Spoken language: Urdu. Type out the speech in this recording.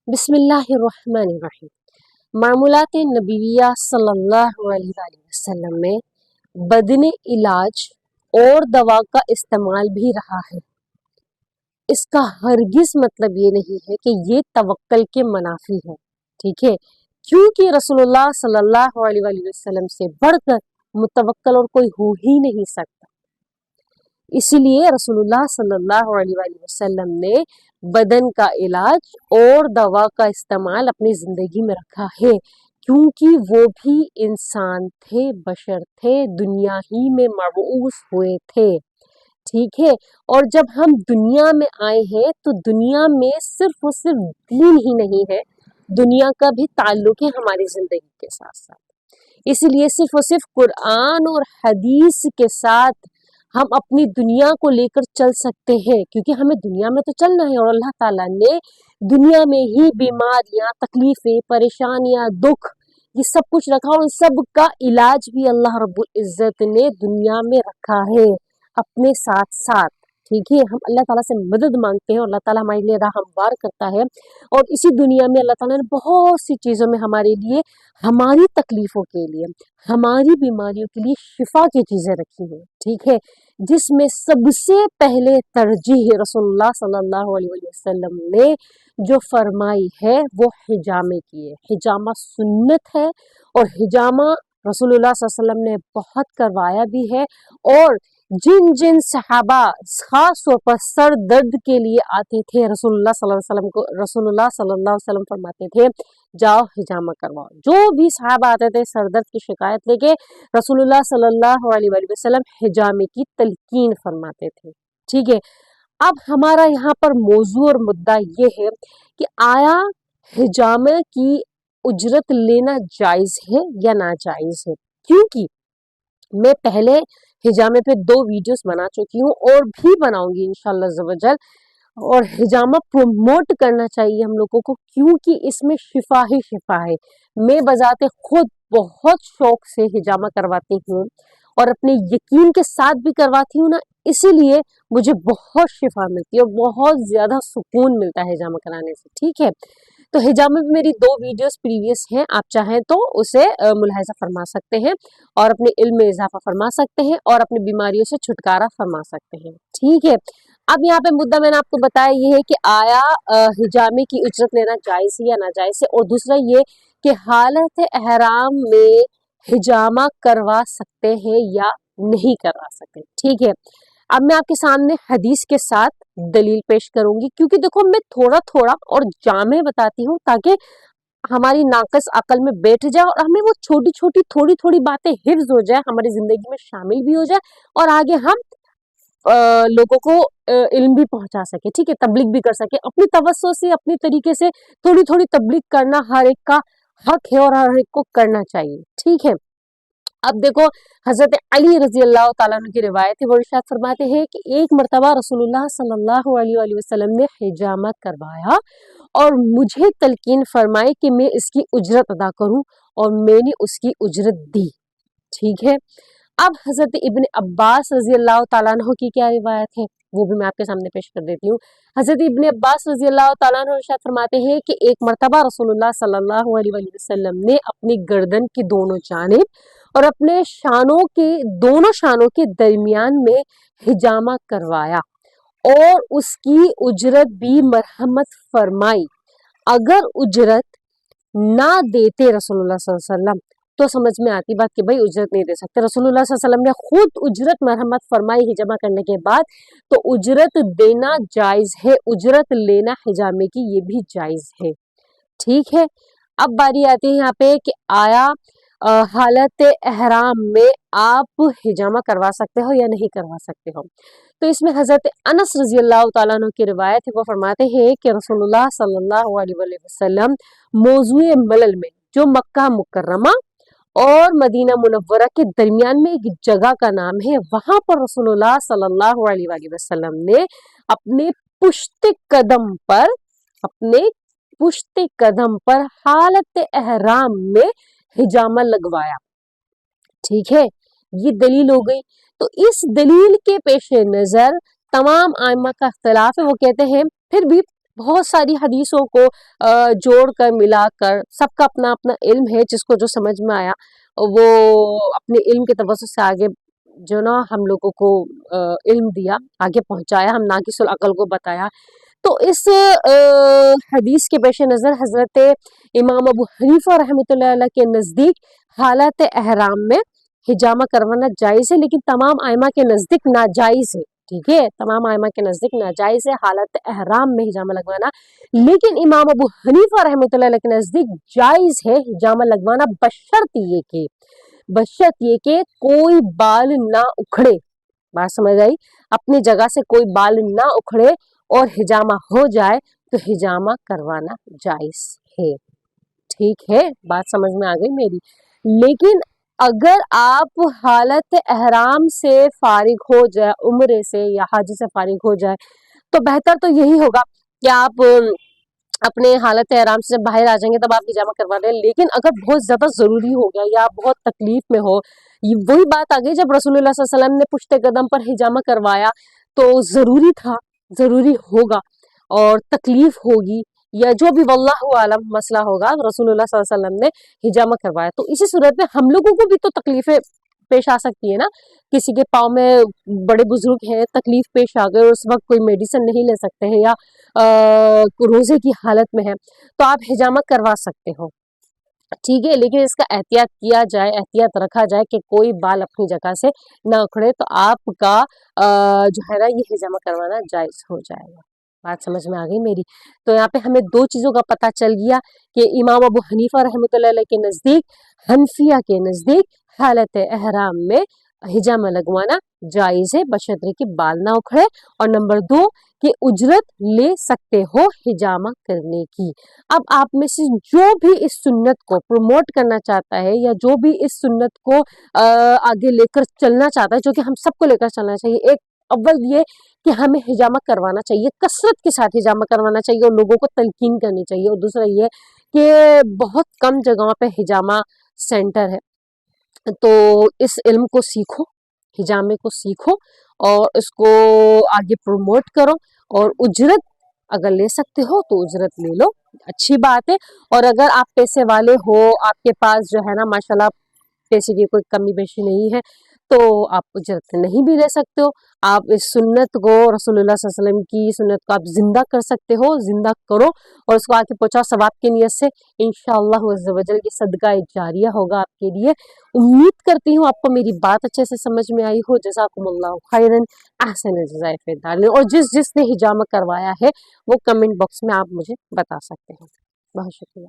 بسم اللہ الرحمن الرحیم۔ معمولات نبویہ صلی اللہ علیہ وسلم میں بدن علاج اور دوا کا استعمال بھی رہا ہے۔ اس کا ہرگز مطلب یہ نہیں ہے کہ یہ توکل کے منافی ہے، ٹھیک ہے، کیونکہ رسول اللہ صلی اللہ علیہ وسلم سے بڑھ کر متوکل اور کوئی ہو ہی نہیں سکتا۔ اسی لیے رسول اللہ صلی اللہ علیہ وسلم نے بدن کا علاج اور دوا کا استعمال اپنی زندگی میں رکھا ہے، کیونکہ وہ بھی انسان تھے، بشر تھے، دنیا ہی میں مبعوث ہوئے تھے، ٹھیک ہے۔ اور جب ہم دنیا میں آئے ہیں تو دنیا میں صرف اور صرف دین ہی نہیں ہے، دنیا کا بھی تعلق ہے ہماری زندگی کے ساتھ ساتھ۔ اسی لیے صرف اور صرف قرآن اور حدیث کے ساتھ ہم اپنی دنیا کو لے کر چل سکتے ہیں، کیونکہ ہمیں دنیا میں تو چلنا ہے، اور اللہ تعالیٰ نے دنیا میں ہی بیماریاں، تکلیفیں، پریشانیاں، دکھ، یہ سب کچھ رکھا، اور ان سب کا علاج بھی اللہ رب العزت نے دنیا میں رکھا ہے اپنے ساتھ ساتھ، ٹھیک ہے۔ ہم اللہ تعالیٰ سے مدد مانگتے ہیں اور اللہ تعالیٰ ہمارے لیے راہ ہموار کرتا ہے، اور اسی دنیا میں اللہ تعالیٰ نے بہت سی چیزوں میں ہمارے لیے، ہماری تکلیفوں کے لیے، ہماری بیماریوں کے لیے شفا کی چیزیں رکھی ہیں، ٹھیک ہے، جس میں سب سے پہلے ترجیح رسول اللہ صلی اللہ علیہ وسلم نے جو فرمائی ہے وہ حجامے کی ہے۔ حجامہ سنت ہے، اور حجامہ رسول اللہ صلی اللہ علیہ وسلم نے بہت کروایا بھی ہے، اور جن صحابہ خاص طور پر سر درد کے لیے آتے تھے رسول اللہ صلی اللہ علیہ وسلم کو، رسول اللہ صلی اللہ علیہ وسلم فرماتے تھے جاؤ حجامہ کرواؤ۔ جو بھی صحابہ آتے تھے سر درد کی شکایت لے کے، رسول اللہ صلی اللہ علیہ وسلم حجامے کی تلقین فرماتے تھے، ٹھیک ہے۔ اب ہمارا یہاں پر موضوع اور مدعا یہ ہے کہ آیا حجامے کی اجرت لینا جائز ہے یا ناجائز ہے؟ کیونکہ میں پہلے حجامے پہ 2 ویڈیوز بنا چکی ہوں اور بھی بناؤں گی انشاءاللہ عز و جل، اور حجامہ پروموٹ کرنا چاہیے ہم لوگوں کو، کیونکہ اس میں شفا ہی شفا ہے۔ میں بذات خود بہت شوق سے حجامہ کرواتی ہوں، اور اپنے یقین کے ساتھ بھی کرواتی ہوں نا، اسی لیے مجھے بہت شفا ملتی ہے اور بہت زیادہ سکون ملتا ہے حجامہ کرانے سے، ٹھیک ہے۔ تو حجامہ میں میری 2 ویڈیوز پریویس ہیں، آپ چاہیں تو اسے ملاحظہ فرما سکتے ہیں، اور اپنے علم میں اضافہ فرما سکتے ہیں، اور اپنی بیماریوں سے چھٹکارا فرما سکتے ہیں، ٹھیک ہے۔ اب یہاں پہ مدعا میں نے آپ کو بتایا یہ ہے کہ آیا حجامے کی اجرت لینا جائز ہے یا ناجائز ہے، اور دوسرا یہ کہ حالت احرام میں حجامہ کروا سکتے ہیں یا نہیں کروا سکتے، ٹھیک ہے۔ اب میں آپ کے سامنے حدیث کے ساتھ دلیل پیش کروں گی، کیونکہ دیکھو میں تھوڑا تھوڑا اور جامع بتاتی ہوں تاکہ ہماری ناقص عقل میں بیٹھ جائے، اور ہمیں وہ چھوٹی چھوٹی تھوڑی تھوڑی باتیں حفظ ہو جائے، ہماری زندگی میں شامل بھی ہو جائے، اور آگے ہم لوگوں کو علم بھی پہنچا سکے، ٹھیک ہے، تبلیغ بھی کر سکے۔ اپنی توسع سے، اپنی طریقے سے تھوڑی تھوڑی تبلیغ کرنا ہر ایک کا حق ہے، اور ہر ایک کو کرنا چاہیے، ٹھیک ہے۔ اب دیکھو حضرت علی رضی اللہ تعالیٰ عنہ کی روایت ہے، وہ ارشاد فرماتے ہیں کہ ایک مرتبہ رسول اللہ صلی اللہ علیہ وسلم نے حجامہ کروایا اور مجھے تلقین فرمائی کہ میں اس کی اجرت ادا کروں، اور میں نے اس کی اجرت دی، ٹھیک ہے۔ اب حضرت ابن عباس رضی اللہ تعالیٰ عنہ کی کیا روایت ہے وہ بھی میں آپ کے سامنے پیش کر دیتی ہوں۔ حضرت ابن عباس رضی اللہ تعالیٰ عنہ ارشاد فرماتے ہیں کہ ایک مرتبہ رسول اللہ صلی اللہ علیہ وسلم نے اپنی گردن کی دونوں جانب اور اپنے دونوں شانوں کے درمیان میں حجامہ کروایا، اور اس کی اجرت بھی مرحمت فرمائی۔ اگر اجرت نہ دیتے رسول اللہ صلی اللہ علیہ وسلم تو سمجھ میں آتی بات کہ بھائی اجرت نہیں دے سکتے، رسول اللہ صلی اللہ علیہ وسلم نے خود اجرت مرحمت فرمائی حجامہ کرنے کے بعد، تو اجرت دینا جائز ہے، اجرت لینا حجامے کی یہ بھی جائز ہے، ٹھیک ہے۔ اب باری آتی ہے یہاں پہ کہ آیا حالت احرام میں آپ حجامہ کروا سکتے ہو یا نہیں کروا سکتے ہو؟ تو اس میں حضرت انس رضی اللہ تعالیٰ عنہ کی روایت ہے، وہ فرماتے ہیں کہ رسول اللہ صلی اللہ علیہ وسلم موضوع ملل میں، جو مکہ مکرمہ اور مدینہ منورہ کے درمیان میں ایک جگہ کا نام ہے، وہاں پر رسول اللہ صلی اللہ علیہ وسلم نے اپنے پشت قدم پر حالت احرام میں حجامہ لگوایا، ٹھیک ہے۔ یہ دلیل ہو گئی۔ تو اس دلیل کے پیش نظر تمام ائمہ کا اختلاف ہے، وہ کہتے ہیں پھر بھی بہت ساری حدیثوں کو جوڑ کر ملا کر سب کا اپنا اپنا علم ہے، جس کو جو سمجھ میں آیا وہ اپنے علم کے توسط سے آگے جو نا ہم لوگوں کو علم دیا، آگے پہنچایا، ہم ناقص العقل کو بتایا۔ تو اس حدیث کے پیش نظر حضرت امام ابو حنیفہ رحمۃ اللہ علیہ کے نزدیک حالت احرام میں حجامہ کروانا جائز ہے، لیکن تمام ائمہ کے نزدیک ناجائز ہے، ٹھیک ہے، تمام ائمہ کے نزدیک ناجائز ہے حالت احرام میں حجامہ لگوانا، لیکن امام ابو حنیفہ رحمۃ اللہ علیہ کے نزدیک جائز ہے حجامہ لگوانا، بشرط یہ کہ کوئی بال نہ اکھڑے، بات سمجھ آئی، اپنی جگہ سے کوئی بال نہ اکھڑے اور حجامہ ہو جائے تو حجامہ کروانا جائز ہے، ٹھیک ہے، بات سمجھ میں آ گئی میری۔ لیکن اگر آپ حالت احرام سے فارغ ہو جائے، عمرے سے یا حج سے فارغ ہو جائے، تو بہتر تو یہی ہوگا کہ آپ اپنے حالت احرام سے باہر آ جائیں گے تب آپ حجامہ کروا دیں۔ لیکن اگر بہت زیادہ ضروری ہو گیا یا بہت تکلیف میں ہو، وہی بات آ گئی جب رسول اللہ صلی اللہ علیہ وسلم نے پشت قدم پر حجامہ کروایا تو ضروری تھا، ضروری ہوگا اور تکلیف ہوگی یا جو بھی واللہ عالم مسئلہ ہوگا، رسول اللہ صلی اللہ علیہ وسلم نے حجامہ کروایا، تو اسی صورت میں ہم لوگوں کو بھی تو تکلیفیں پیش آ سکتی ہے نا، کسی کے پاؤں میں بڑے بزرگ ہیں، تکلیف پیش آ گئے، اس وقت کوئی میڈیسن نہیں لے سکتے ہیں یا روزے کی حالت میں ہے، تو آپ حجامہ کروا سکتے ہو، ٹھیک ہے، لیکن اس کا احتیاط کیا جائے، احتیاط رکھا جائے کہ کوئی بال اپنی جگہ سے نہ اکھڑے، تو آپ کا جو ہے نا یہ حجامہ کروانا جائز ہو جائے گا، بات سمجھ میں آ گئی میری۔ تو یہاں پہ ہمیں دو چیزوں کا پتہ چل گیا کہ امام ابو حنیفہ رحمۃ اللہ علیہ کے نزدیک، حنفیہ کے نزدیک حالت احرام میں حجامہ لگوانا جائز ہے بشرطے کہ بال نہ اکھڑے، اور نمبر دو کہ اجرت لے سکتے ہو حجامہ کرنے کی۔ اب آپ میں سے جو بھی اس سنت کو پروموٹ کرنا چاہتا ہے یا جو بھی اس سنت کو آگے لے کر چلنا چاہتا ہے، جو کہ ہم سب کو لے کر چلنا چاہیے، ایک اول یہ کہ ہمیں حجامہ کروانا چاہیے، کثرت کے ساتھ حجامہ کروانا چاہیے اور لوگوں کو تلقین کرنی چاہیے، اور دوسرا یہ کہ بہت کم جگہوں پہ حجامہ سینٹر ہے، تو اس علم کو سیکھو، حجامے کو سیکھو اور اس کو آگے پروموٹ کرو، اور اجرت اگر لے سکتے ہو تو اجرت لے لو، اچھی بات ہے، اور اگر آپ پیسے والے ہو، آپ کے پاس جو ہے نا ماشاءاللہ پیسے کی کوئی کمی بیشی نہیں ہے، تو آپ اجرت نہیں بھی لے سکتے ہو، آپ اس سنت کو، رسول اللہ صلی اللہ علیہ وسلم کی سنت کو آپ زندہ کر سکتے ہو، زندہ کرو اور اس کو آگے پہنچاؤ ثواب کی نیت سے، انشاءاللہ عز و جل یہ صدقہ جاریہ ہوگا آپ کے لیے۔ امید کرتی ہوں آپ کو میری بات اچھے سے سمجھ میں آئی ہو، جزاکم اللہ خیرن، احسن الجزاء فی الدارین، اور جس نے حجامہ کروایا ہے وہ کمنٹ باکس میں آپ مجھے بتا سکتے ہیں، بہت شکریہ۔